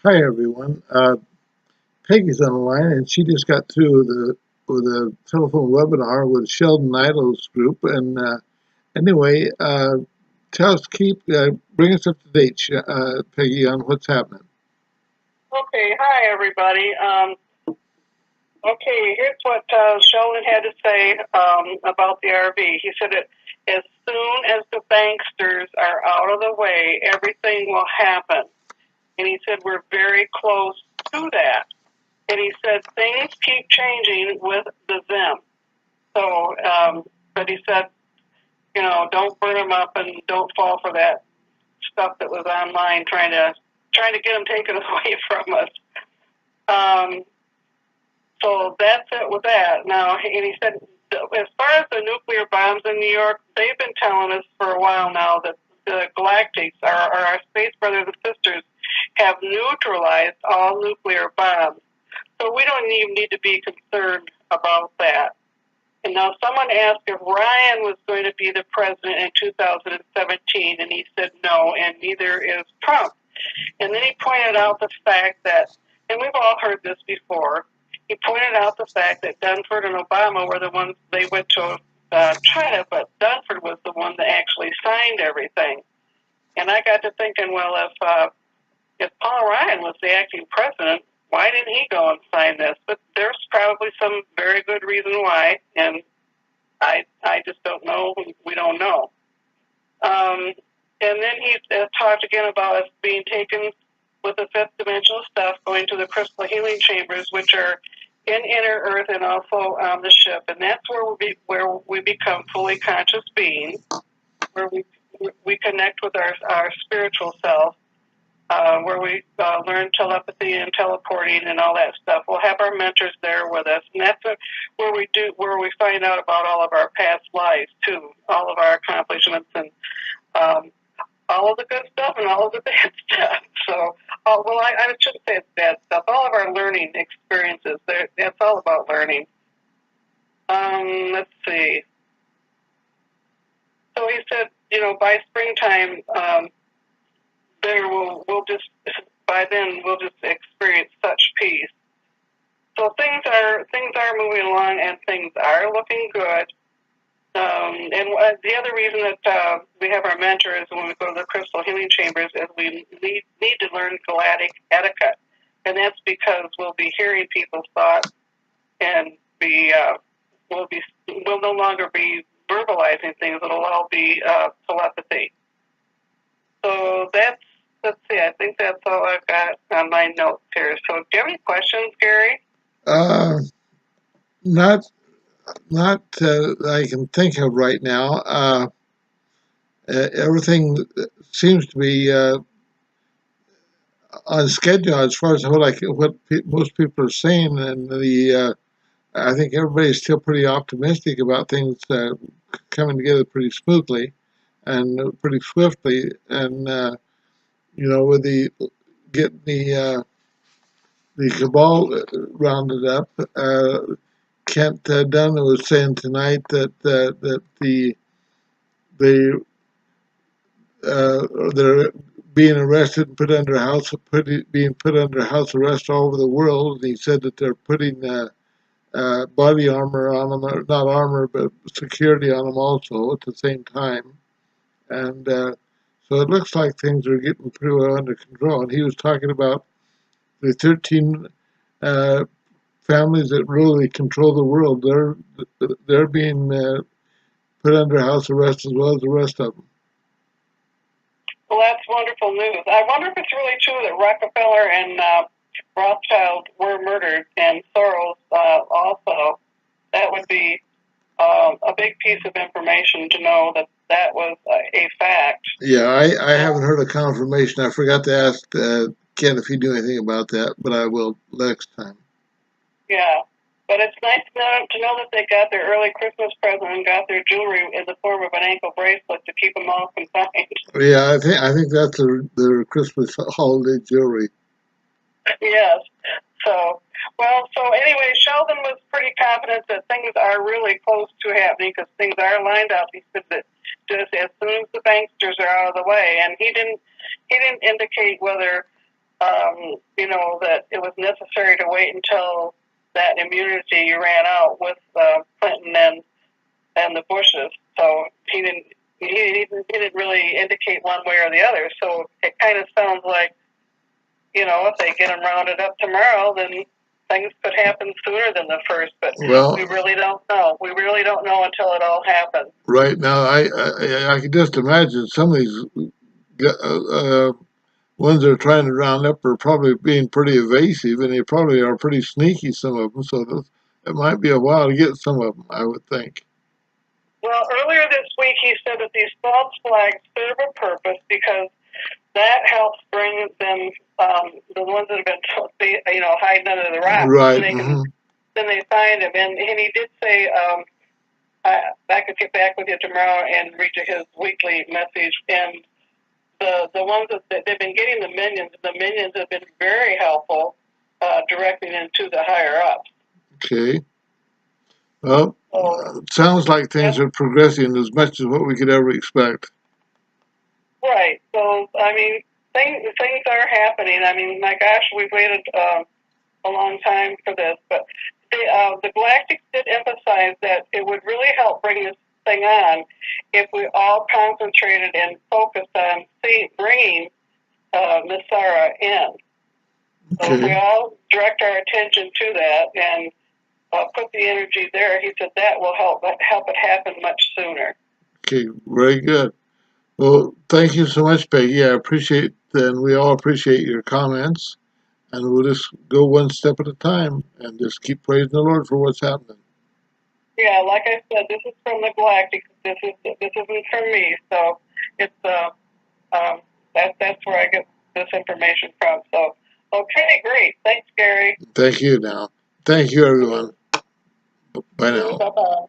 Hi everyone. Peggy's on the line, and she just got through with a telephone webinar with Sheldon Nidel's group. And anyway, tell us, bring us up to date, Peggy, on what's happening. Okay, hi everybody. Okay, here's what Sheldon had to say about the RV. He said that as soon as the banksters are out of the way, everything will happen. And he said we're very close to that. And he said things keep changing with the Zim. So, but he said, don't burn them up and don't fall for that stuff that was online trying to get them taken away from us. So that's it with that. Now, and he said, as far as the nuclear bombs in New York, they've been telling us for a while now that the Galactics, our space brothers and sisters, have neutralized all nuclear bombs. So we don't even need to be concerned about that. And now someone asked if Ryan was going to be the president in 2017, and he said no, and neither is Trump. And then he pointed out the fact that, and we've all heard this before, he pointed out the fact that Dunford and Obama were the ones, they went to China, but Dunford was the one that actually signed everything. And I got to thinking, well, if Paul Ryan was the acting president, why didn't he go and sign this? But there's probably some very good reason why, and I just don't know. We don't know. And then he talked again about us being taken with the fifth dimensional stuff, going to the crystal healing chambers, which are in inner Earth and also on the ship, and that's where we become fully conscious beings, where we connect with our spiritual self, where we learn telepathy and teleporting and all that stuff. We'll have our mentors there with us, and that's where we find out about all of our past lives too, all of our accomplishments and all of the good stuff and all of the bad stuff. So, I shouldn't say it's bad stuff. All of our learning experiences, that's all about learning. Let's see. So he said, by springtime, by then we'll just experience such peace. So things are moving along and things are looking good. And the other reason that we have our mentors when we go to the crystal healing chambers is we need to learn galactic etiquette, and that's because we'll be hearing people's thoughts and we'll no longer be verbalizing things. It'll all be telepathy. So let's see. I think that's all I've got on my notes here. So, do you have any questions, Gary? Not that I can think of right now. Everything seems to be on schedule as far as what most people are saying, and I think everybody's still pretty optimistic about things coming together pretty smoothly and pretty swiftly. And with getting the cabal rounded up, Kent Dunn was saying tonight that they're being arrested and being put under house arrest all over the world. And he said that they're putting body armor on them, or not armor, but security on them also at the same time. And so it looks like things are getting pretty well under control. And he was talking about the 13 families that really control the world. They're being put under house arrest as well as the rest of them. Well, that's wonderful news. I wonder if it's really true that Rockefeller and Rothschild were murdered, and Soros also. That would be a big piece of information to know that was a fact. Yeah, I haven't heard a confirmation. I forgot to ask Ken if he knew anything about that, but I will next time. Yeah, but it's nice to know that they got their early Christmas present and got their jewelry in the form of an ankle bracelet to keep them all confined. Yeah, I think that's their Christmas holiday jewelry. Yes. So anyway, Sheldon was pretty confident that things are really close to happening because things are lined up. He said that just as soon as the banksters are out of the way, and he didn't indicate whether that it was necessary to wait until that immunity ran out with Clinton and the Bushes. So he didn't really indicate one way or the other. So it kind of sounds like, if they get them rounded up tomorrow, then things could happen sooner than the first. But we really don't know. We really don't know until it all happens. Right now, I can just imagine some of these ones that are trying to round up are probably being pretty evasive, and they probably are pretty sneaky, some of them. So it might be a while to get some of them, I would think. Well, earlier this week he said that these false flags serve a purpose because that helps bring them, the ones that have been, hiding under the rocks. Right. Then they find him. And he did say, I could get back with you tomorrow and read you his weekly message. And the ones that they've been getting the minions have been very helpful, directing them to the higher ups. Okay. Well, it sounds like things are progressing as much as what we could ever expect. Right. So, things are happening. My gosh, we've waited a long time for this. But the Galactic did emphasize that it would really help bring this thing on if we all concentrated and focused on bringing Nassara in. So if we all direct our attention to that and put the energy there, he said that will help it happen much sooner. Okay, very good. Well, thank you so much, Peggy. I appreciate, and we all appreciate your comments. And we'll just go one step at a time and just keep praising the Lord for what's happening. Yeah, like I said, this is from the Galactic. This isn't from me, so it's that's where I get this information from. So, okay, great. Thanks, Gary. Thank you. Now, thank you, everyone. Bye now. Bye-bye.